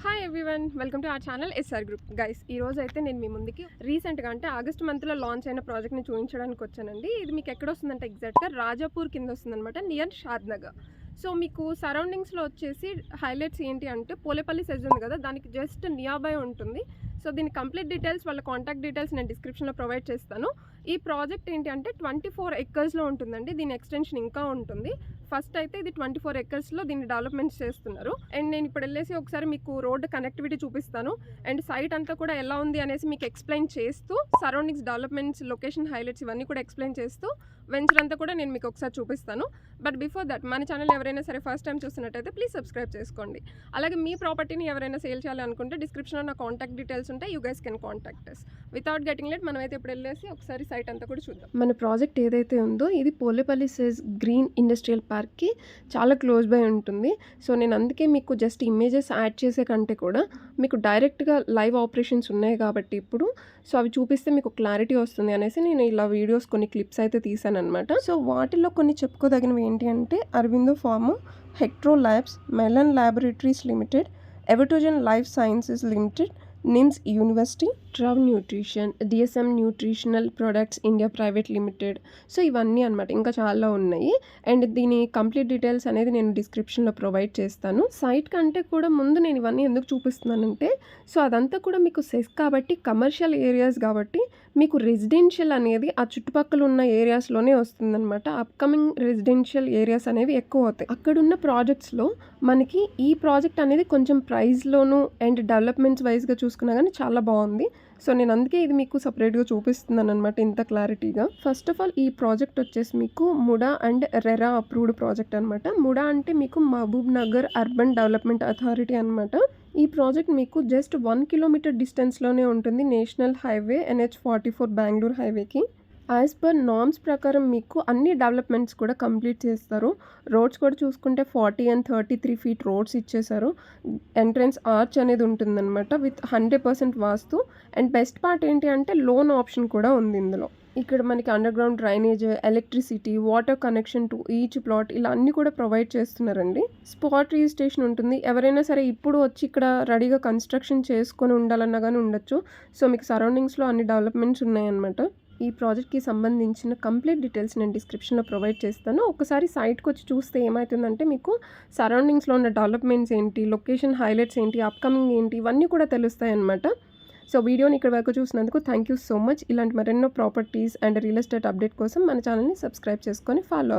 Hi everyone, welcome to our channel SR group. Guys, ఈ రోజు అయితే నేను మీ ముందుకి రీసెంట్గా అంటే ఆగస్ట్ మంత్లో లాంచ్ అయిన ప్రాజెక్ట్ని చూపించడానికి వచ్చానండి. ఇది మీకు ఎక్కడ వస్తుందంటే ఎగ్జాక్ట్గా రాజాపూర్ కింద వస్తుందన్నమాట, నియర్ షాద్నగర్. సో మీకు సరౌండింగ్స్లో వచ్చేసి హైలైట్స్ ఏంటి అంటే పోలేపల్లి సెజ్ ఉంది కదా, దానికి జస్ట్ నియర్ బై ఉంటుంది. సో దీని కంప్లీట్ డీటెయిల్స్, వాళ్ళ కాంటాక్ట్ డీటెయిల్స్ నేను డిస్క్రిప్షన్లో ప్రొవైడ్ చేస్తాను. ఈ ప్రాజెక్ట్ ఏంటి అంటే 24 ఎకర్స్లో ఉంటుందండి. దీని ఎక్స్టెన్షన్ ఇంకా ఉంటుంది. ఫస్ట్ అయితే ఇది 24 ఎకర్స్లో దీన్ని డెవలప్మెంట్స్ చేస్తున్నారు. అండ్ నేను ఇప్పుడు వెళ్ళేసి ఒకసారి మీకు రోడ్ కనెక్టివిటీ చూపిస్తాను. అండ్ సైట్ అంతా కూడా ఎలా ఉంది అనేసి మీకు ఎక్స్ప్లెయిన్ చేస్తూ, సరౌండింగ్స్, డెవలప్మెంట్స్, లొకేషన్ హైలైట్స్ ఇవన్నీ కూడా ఎక్స్ప్లెయిన్ చేస్తూ వెంచర్ అంతా కూడా నేను మీకు ఒకసారి చూపిస్తాను. బట్ బిఫోర్ దట్, మన ఛానల్ ఎవరైనా సరే ఫస్ట్ టైం చూస్తున్నట్టయితే ప్లీజ్ సబ్స్క్రైబ్ చేసుకోండి. అలాగే మీ ప్రాపర్టీని ఎవరైనా సేల్ చేయాలి అనుకుంటే డిస్క్రిప్షన్లో నా కాంటాక్ట్ డీటెయిల్స్ ఉంటాయి. You guys can contact us. Without getting late మనం అయితే ఇప్పుడు వెళ్ళేసి ఒకసారి సైట్ అంతా కూడా చూద్దాం. మన ప్రాజెక్ట్ ఏదైతే ఉందో ఇది పోలేపల్లి సెజ్ గ్రీన్ ఇండస్ట్రియల్ పార్క్కి చాలా క్లోజ్ బై ఉంటుంది. సో నేను అందుకే మీకు జస్ట్ ఇమేజెస్ యాడ్ చేసే కంటే కూడా మీకు డైరెక్ట్గా లైవ్ ఆపరేషన్స్ ఉన్నాయి కాబట్టి ఇప్పుడు సో అవి చూపిస్తే మీకు క్లారిటీ వస్తుంది అనేసి నేను ఇలా వీడియోస్ కొన్ని క్లిప్స్ అయితే తీసాను అనమాట. సో వాటిల్లో కొన్ని చెప్పుకోదగినవి ఏంటి అంటే Aurobindo pharma, Hetero labs, Mylan laboratories limited, ఎవటోజన్ life sciences limited, NIMS university, ట్రవ్ nutrition, DSM nutritional products India private limited. So ఇవన్నీ అనమాట, ఇంకా చాలా ఉన్నాయి. అండ్ దీని కంప్లీట్ డీటెయిల్స్ అనేది నేను డిస్క్రిప్షన్లో ప్రొవైడ్ చేస్తాను. సైట్ కంటే కూడా ముందు నేను ఇవన్నీ ఎందుకు చూపిస్తున్నానంటే, సో అదంతా కూడా మీకు సెస్ కాబట్టి కమర్షియల్ ఏరియాస్ కాబట్టి మీకు రెసిడెన్షియల్ అనేది ఆ చుట్టుపక్కల ఉన్న ఏరియాస్లోనే వస్తుందన్నమాట. అప్కమింగ్ రెసిడెన్షియల్ ఏరియాస్ అనేవి ఎక్కువ అవుతాయి. అక్కడున్న ప్రాజెక్ట్స్లో మనకి ఈ ప్రాజెక్ట్ అనేది కొంచెం ప్రైస్లోను అండ్ డెవలప్మెంట్స్ వైజ్గా చూసుకున్నా కానీ చాలా బాగుంది. సో నేను అందుకే ఇది మీకు సపరేట్గా చూపిస్తున్నాను అనమాట ఇంత క్లారిటీగా. ఫస్ట్ ఆఫ్ ఆల్ ఈ ప్రాజెక్ట్ వచ్చేసి మీకు MUDA and RERA approved project అనమాట. ముడా అంటే మీకు Mahabubnagar urban development authority అనమాట. ఈ ప్రాజెక్ట్ మీకు జస్ట్ 1 కిలోమీటర్ డిస్టెన్స్లోనే ఉంటుంది నేషనల్ హైవే NH44 బెంగళూరు హైవేకి. యాజ్ పర్ నార్మ్స్ ప్రకారం మీకు అన్ని డెవలప్మెంట్స్ కూడా కంప్లీట్ చేస్తారు. రోడ్స్ కూడా చూసుకుంటే 40 and 33 ఫీట్ రోడ్స్ ఇచ్చేసారు. ఎంట్రన్స్ ఆర్చ్ అనేది ఉంటుందన్నమాట with 100% vastu. And best part ఏంటి అంటే లోన్ ఆప్షన్ కూడా ఉంది ఇందులో. ఇక్కడ మనకి under ground drainage, electricity, water connection to each plot ఇలా అన్నీ కూడా ప్రొవైడ్ చేస్తున్నారండి. స్పాట్ రిజిస్ట్రేషన్ ఉంటుంది. ఎవరైనా సరే ఇప్పుడు వచ్చి ఇక్కడ రెడీగా కన్స్ట్రక్షన్ చేసుకొని ఉండాలన్నా కానీ ఉండొచ్చు. సో మీకు సరౌండింగ్స్లో అన్ని డెవలప్మెంట్స్ ఉన్నాయన్నమాట. ఈ ప్రాజెక్ట్కి సంబంధించిన కంప్లీట్ డీటెయిల్స్ నేను డిస్క్రిప్షన్లో ప్రొవైడ్ చేస్తాను. ఒకసారి సైట్కి వచ్చి చూస్తే ఏమవుతుందంటే మీకు సరౌండింగ్స్లో ఉన్న డెవలప్మెంట్స్ ఏంటి, లొకేషన్ హైలైట్స్ ఏంటి, అప్కమింగ్ ఏంటి ఇవన్నీ కూడా తెలుస్తాయి అన్నమాట. సో వీడియోని ఇక్కడ వరకు చూసినందుకు థ్యాంక్ యూ సో మచ్. ఇలాంటి మరెన్నో properties and real estate update కోసం మన ఛానల్ని సబ్స్క్రైబ్ చేసుకొని ఫాలో